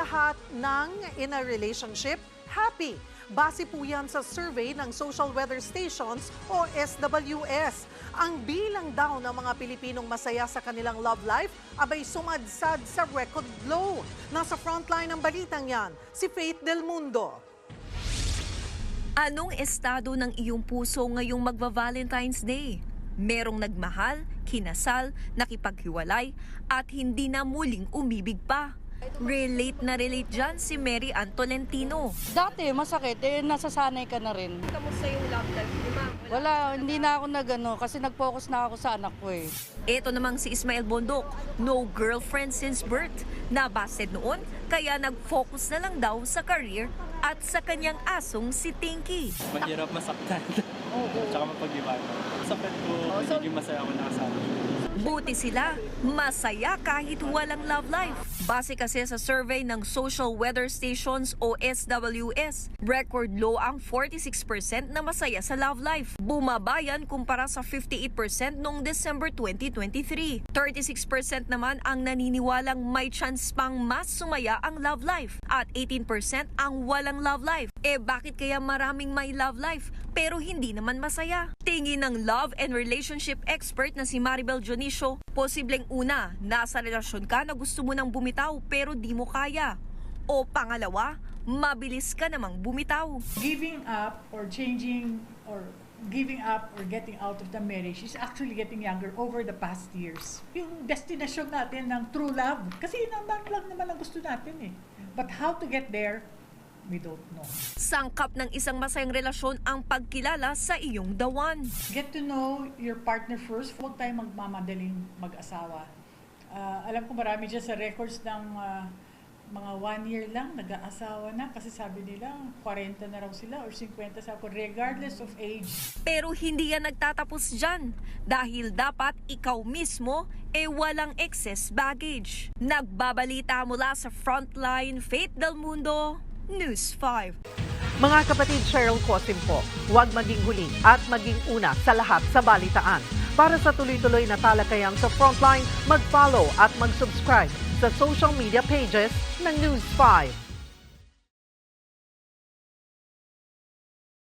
lahat ng in a relationship happy. Base po yan sa survey ng Social Weather Stations o SWS. Ang bilang daw ng mga Pilipinong masaya sa kanilang love life abay sumadsad sa record low. Nasa frontline ng balitang yan, si Faith Del Mundo. Anong estado ng iyong puso ngayong magva-Valentine's Day? Merong nagmahal, kinasal, nakipaghiwalay, at hindi na muling umibig pa. Relate na relate dyan si Mary Ann Tolentino. Dati masakit, nasasanay ka na rin. Kamusta yung love life ni Ma'am? Wala, hindi na ako nagano kasi nag-focus na ako sa anak ko eh. Ito namang si Ismael Bondok, no girlfriend since birth. Nabasted noon, kaya nag-focus na lang daw sa career at sa kanyang asong si Tinky. Mahirap masaktan. Tsaka mapag-iwanan. Sakit ko, magiging masaya ako nakasama. Buti sila, masaya kahit walang love life. Base kasi sa survey ng Social Weather Stations o SWS, record low ang 46% na masaya sa love life. Bumaba yan kumpara sa 58% noong December 2023. 36% naman ang naniniwalang may chance pang mas sumaya ang love life at 18% ang walang love life. Bakit kaya maraming may love life pero hindi naman masaya? Tingin ng love and relationship expert na si Maribel Dionisio, posibleng una, nasa relasyon ka na gusto mo nang bumitaw pero di mo kaya. O pangalawa, mabilis ka namang bumitaw. Giving up or changing or giving up or getting out of the marriage is actually getting younger over the past years. Yung destination natin ng true love, kasi yun lang naman ang gusto natin eh. But how to get there, we don't know. Sangkap ng isang masayang relasyon ang pagkilala sa iyong the one. Get to know your partner first. Huwag tayo magmamadaling mag-asawa. Alam ko marami dyan sa records ng mga 1 year lang nag-aasawa na kasi sabi nila 40 na raw sila or 50 sa ako regardless of age. Pero hindi yan nagtatapos dyan dahil dapat ikaw mismo walang excess baggage. Nagbabalita mula sa Frontline, Faith Del Mundo, News 5. Mga kapatid, Cheryl Cosim po, huwag maging huli at maging una sa lahat sa balitaan. Para sa tuloy-tuloy na talakayan sa Frontline, mag-follow at mag-subscribe sa social media pages ng News 5.